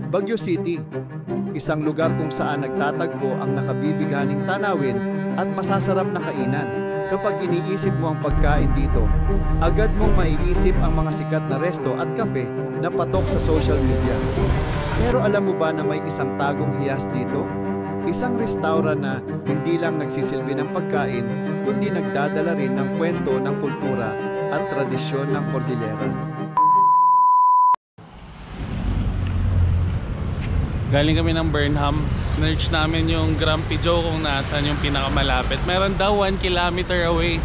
Baguio City, isang lugar kung saan nagtatagpo ang nakabibiganing tanawin at masasarap na kainan. Kapag iniisip mo ang pagkain dito, agad mong maiisip ang mga sikat na resto at cafe na patok sa social media. Pero alam mo ba na may isang tagong hiyas dito? Isang restaurant na hindi lang nagsisilbi ng pagkain, kundi nagdadala rin ng kwento ng kultura at tradisyon ng Cordillera. Galing kami ng Burnham. Search namin yung Grumpy Joe kung nasaan yung pinakamalapit. Meron daw 1 kilometer away.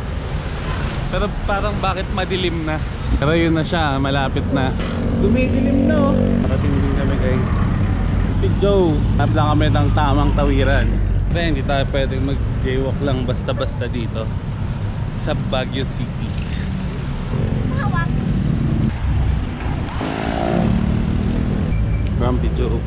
Pero parang bakit madilim na. Pero yun na siya, malapit na. Dumidilim na oh. Parating din kami guys. Grumpy Joe. Hanap lang kami ng tamang tawiran. Pero hindi tayo pwedeng mag-jaywalk lang basta-basta dito sa Baguio City. Grumpy Joe.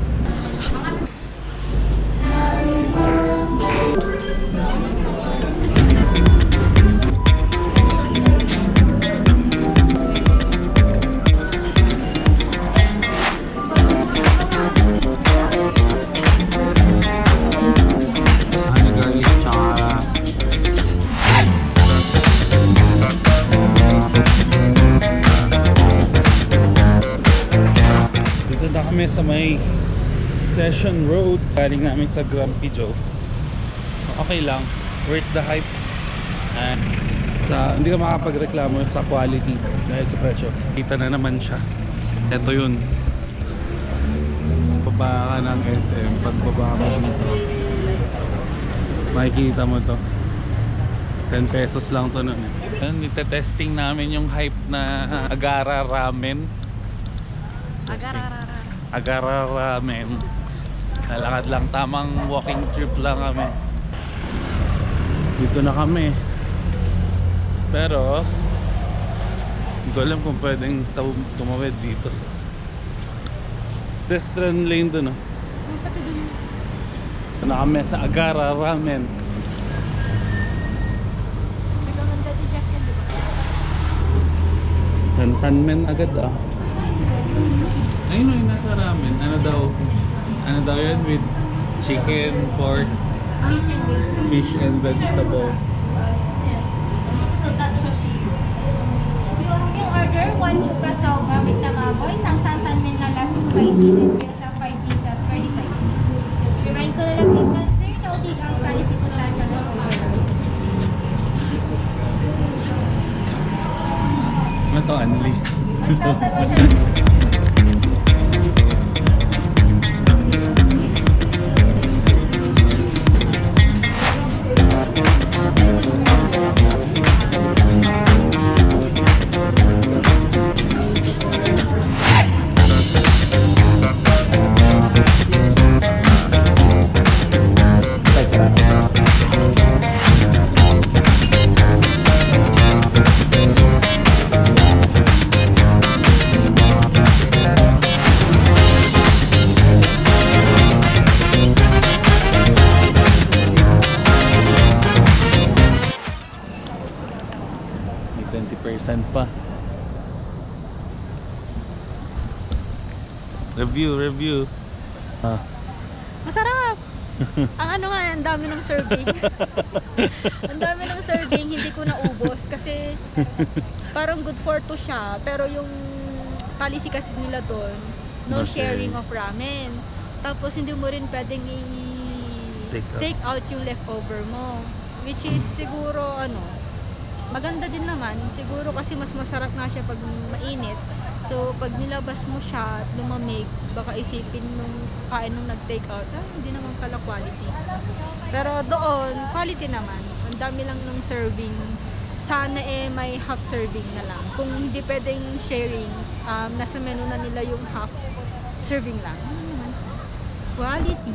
Sa may Session Road, galing namin sa Grumpy Joe. Okay lang, worth the hype. And hindi ka makapagreklamo sa quality dahil sa presyo. Kita na naman siya. Ito yun, baba ka ng SM. Pagbaba mo dito, makikita mo to. 10 pesos lang to nun eh. Nite-testing namin yung hype na Agara Ramen. Agara Ramen. Nalakad lang, tamang walking trip lang kami. Dito na kami. Pero hindi ko alam kung pwedeng tumawid dito. Pedestrian lane to no. Dito na kami sa Agara Ramen. Tantanmen agad ah. Ayun yung nasa ramen. Ano daw yan with chicken, pork, fish and vegetable. Yung order, 1 chuka soba with tamago, isang tantanmen na lasang spicy and gyoza 5 pieces for the side. Remind ko na lang din ma'am sir, nautig ang kalisipuntasan ng order. Ano to, Anli? Pa. Review. Masarap. Ang ano nga, ang dami ng serving. Ang dami ng serving, hindi ko naubos kasi parang good for 2 siya, pero yung policy kasi nila doon, no sharing of ramen. Tapos hindi mo rin pwedeng take out yung leftover mo, which is siguro maganda din naman, siguro kasi mas masarap nga siya pag mainit. So pag nilabas mo siya at lumamig, baka isipin nung kain nung nag-take out, hindi naman pala quality. Pero doon, quality naman. Ang dami lang ng serving. Sana may half serving na lang. Kung hindi pwedeng sharing, nasa menu na nila yung half serving lang. Quality.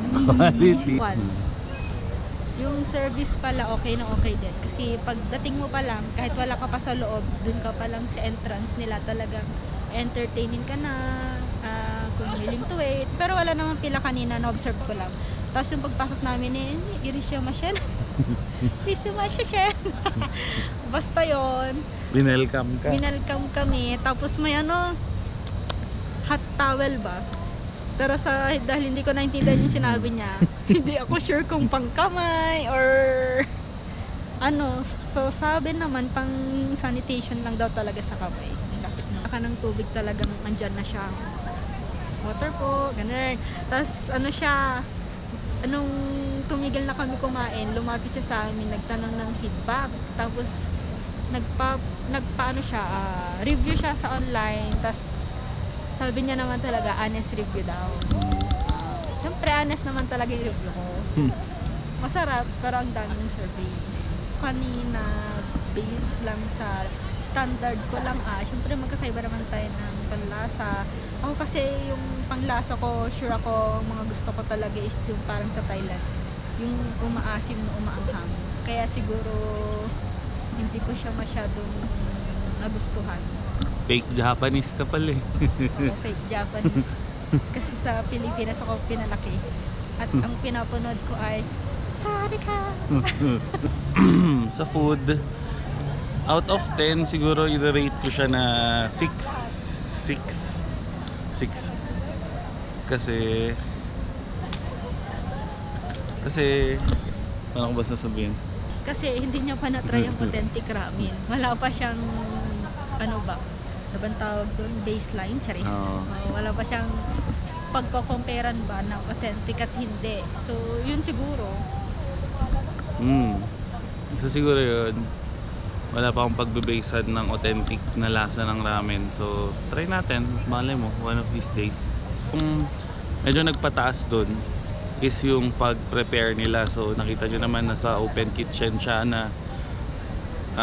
Yung service pala okay na okay din. Kasi pagdating mo pa lang, kahit wala ka pa sa loob, dun ka pa lang sa entrance nila, talagang entertaining ka na, kung willing to wait. Pero wala namang pila kanina, na-observe ko lang. Tapos yung pagpasok namin iris siya masyal. Hindi sumasya siya. Basta yon. Binelcome ka. Binalcam kami. Tapos may ano, hot towel ba? Pero dahil hindi ko naintindihan yung sinabi niya, hindi ako sure kung pangkamay or ano. So sabi naman pang sanitation lang daw talaga sa kamay. Lapit na ka ng tubig talagang andyan na siya. Water po, ganun. Tapos ano siya, anong tumigil na kami kumain, lumapit siya sa amin, nagtanong ng feedback. Tapos nagpaano siya, review siya sa online. Tapos sabi niya naman talaga, honest review daw. Siyempre, honest naman talaga yung review ko. Masarap, pero ang daming survey. Kanina, based lang sa standard ko lang, siyempre magkakaiba naman tayo ng panlasa. Ako kasi yung panglasa ko, sure ako, mga gusto ko talaga is yung parang sa Thailand. Yung umaasim na umaanghang. Kaya siguro, hindi ko siya masyadong nagustuhan. Fake Japanese ka pala eh. O fake Japanese. Kasi sa Pilipinas ako pinalaki. At ang pinapanood ko ay Sarika! Sa food, out of 10 siguro i-rate ko siya na 6. Kasi ano ko ba sasabihin? Kasi hindi niya pa na-try ang authentic ramen. Wala pa siyang ano ba? Ano bang tawag doon? Baseline? Charis. Wala pa siyang pagko-comparean ba ng authentic at hindi. So, yun siguro. So siguro yun, wala pa akong pagbe-basean ng authentic na lasa ng ramen. So try natin, malay mo one of these days. Kung medyo nagpataas dun is yung pag-prepare nila. So nakita nyo naman na sa open kitchen siya na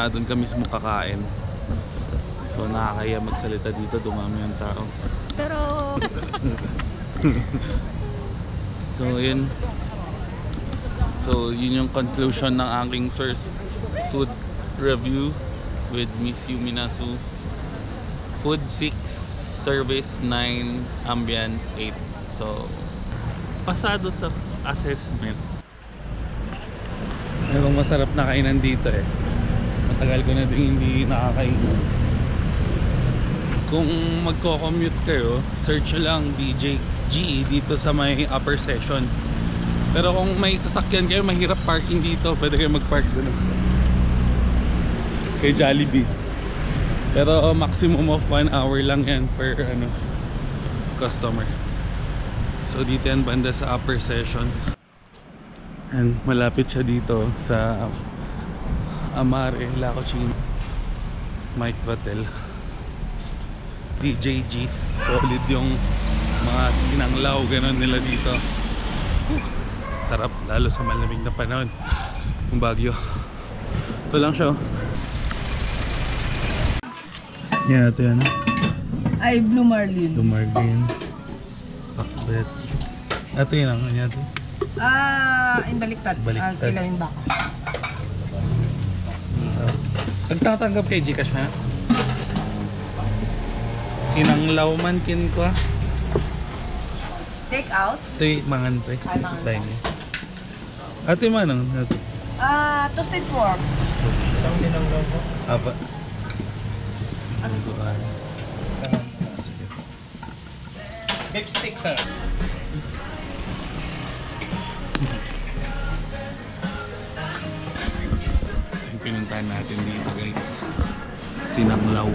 dun ka mismo kakain. So nakakaya magsalita dito, dumami yung tao. Pero So yun. So yun yung conclusion ng aking first food review with Miss Yuminasu. Food 6, service 9, ambience 8. So pasado sa assessment. Merong masarap na kainan dito eh. Matagal ko na din hindi nakakainan. Kung magko-commute kayo, search lang BJGE dito sa may upper section. Pero kung may sasakyan kayo, mahirap parking dito. Pwede kayo mag-park doon kay Jollibee. Pero maximum of 1 hour lang yan per customer. So dito yan banda sa upper section. And malapit siya dito sa Amare, La Cocina, Microtel. DJG, solid yung mga sinanglaw ganon nila dito. Sarap, lalo sa malamig na panahon ng Baguio. Ito lang siya. Yeah, ito yan. Ay, Blue Marlin. Blue Marlin, pakbet. Ito yun ang kanya ito. Baliktad. Baliktad. Kilawin baka. Nagtatanggap kay Gcash ha? Sinanglaw man kin ko. Take out. Ito yung mangan to eh. Ay, mangan. Tayo. Ate manang. Toasted pork. Isang sinanglaw po? Apa. Ano ito ba? Beef stick sir. Yung pinuntahan natin dito guys. Sinanglaw.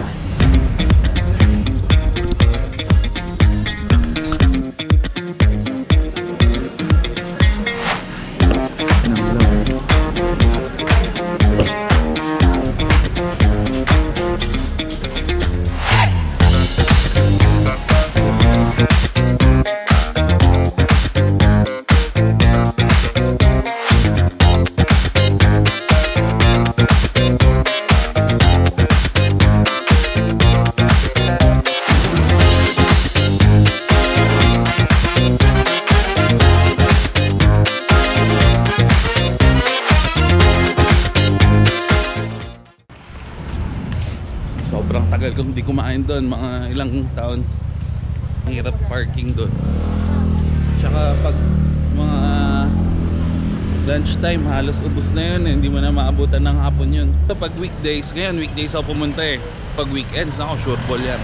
Sobrang tagal kong hindi kumain doon, mga ilang taon. Hirap parking doon. Tsaka pag mga Lunchtime, halos ubos na yun eh. Hindi mo na maabutan ng hapon yun. So, pag weekdays, ngayon weekdays ako pumunta eh. Pag weekends, ako sure ball yan.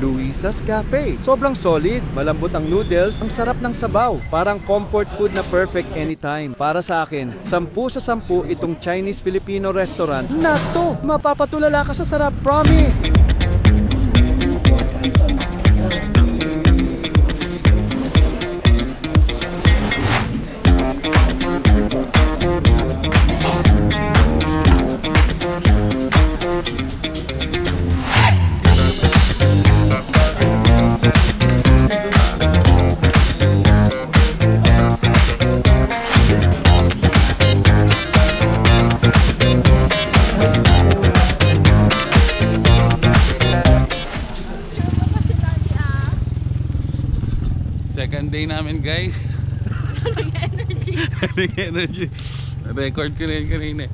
Luisa's Cafe. Sobrang solid, malambot ang noodles, ang sarap ng sabaw. Parang comfort food na perfect anytime. Para sa akin, 10 sa 10 itong Chinese-Filipino restaurant na to. Mapapatulala ka sa sarap, promise! Second day namin guys. Energy. Record ko rin kanina.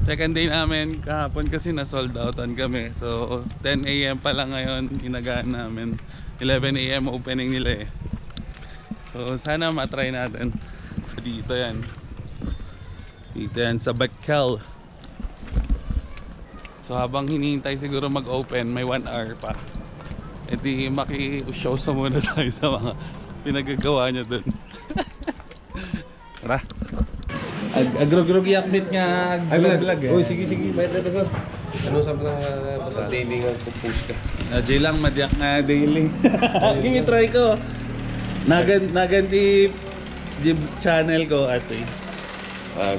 Second day namin kahapon kasi na sold outan kami. So 10 AM pa lang ngayon inagaan namin. 11 AM opening nila eh. So sana matry natin. Dito yan. Dito yan sa Bacal. So habang hinihintay siguro mag-open, may 1 hour pa. E di maki-show sa muna tayo sa mga pinagagawa niya dun. Tara. Agrog-grog yakbit nga vlog eh. Uy, sige, bayad na sir. Ano sabi na basta daily nga post ka? Jay lang madyak nga daily. Sige, try ko. Naganti yung channel ko ate.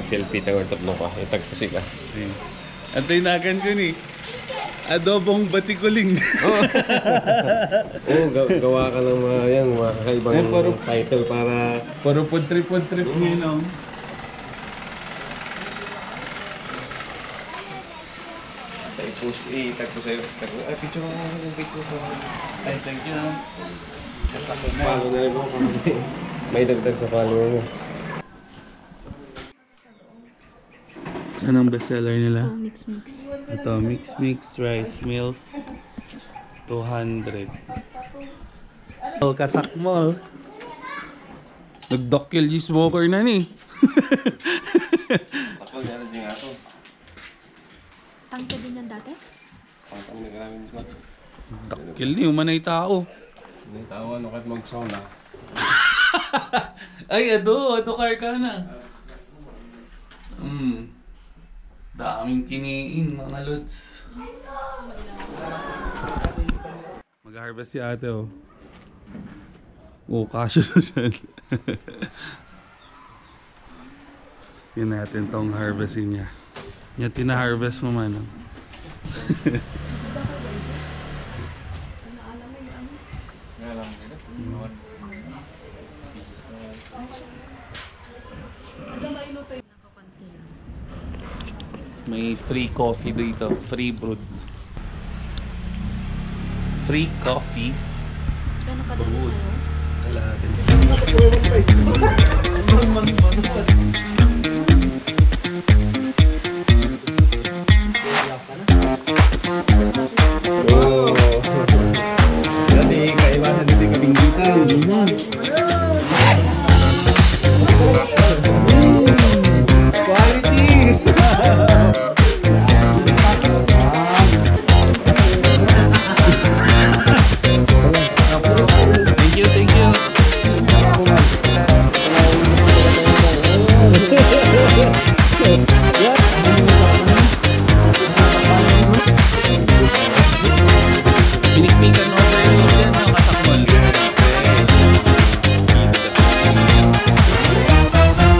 Selfie tayo or tapno ka. Itag ko sila. Ate nagan ko ni. Adobong batikuling. Oo, gawa ka ng mga yan, mga kakaibang title para... Puro trip ninong. I-post, itag ko sa'yo. Ay, picture mo yung picture ko. Ay, thank you. Follow na rin ako. May dagdag sa follower mo. Saan ang bestseller nila? Mix. Ito, mix rice meals 200. Kasakmol. Nag-dockil yung smoker na ni. Ako, gano'n din nga ito. Tangka din yan dati? Ang nagraming ko. Dockil ni, umanay tao. May tawa, ano kahit mag-sauna. Ay, ado car ka na. Daming kiniin mga lods. Mag-harvest si ate oh. Oh, kasya na siya. Yun natin tong harvestin niya. Yan tina-harvest mo man oh. May free coffee dito, free brewed. Free coffee. Gano'n kadami sa'yo? Kalahatin. Oo. Dati, kaiwasan dito yung kabinggitan. Thank you. Pinikpikan mo sa iyo yan, no, kasakmol.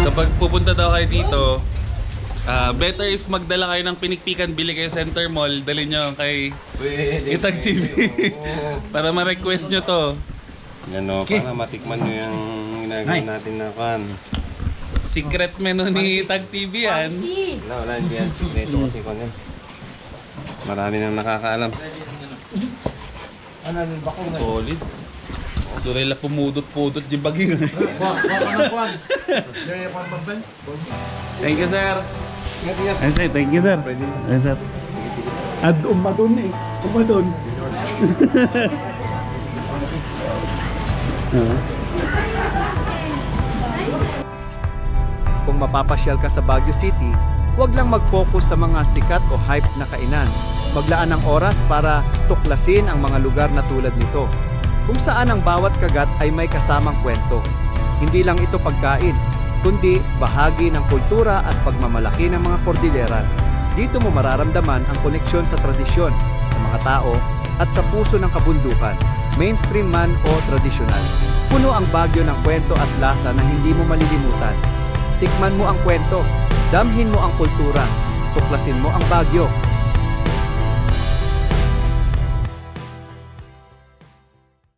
Kapag pupunta daw kayo dito, better if magdala kayo ng pinikpikan, bili kayo Center Mall, dali nyo kay Itag TV. Para ma-request nyo to. Ano, para matikman nyo yung ginagawa natin na kan. Secret menu ni Itag TV yan. Wala, hindi yan. Sikreto kasi ko yan. Marami nang nakakaalam. Solid. Durela pumudot-pudot di baging. Thank you, sir. Ay, sir, thank you, sir. Ay, sir. Ad umadun eh. Umadun. Kung mapapasyal ka sa Baguio City, huwag lang mag-focus sa mga sikat o hype na kainan. Maglaan ng oras para tuklasin ang mga lugar na tulad nito, kung saan ang bawat kagat ay may kasamang kwento. Hindi lang ito pagkain, kundi bahagi ng kultura at pagmamalaki ng mga kordilera. Dito mo mararamdaman ang koneksyon sa tradisyon, sa mga tao, at sa puso ng kabundukan, mainstream man o tradisyonal. Puno ang Baguio ng kwento at lasa na hindi mo malilimutan. Tikman mo ang kwento, damhin mo ang kultura, tuklasin mo ang Baguio.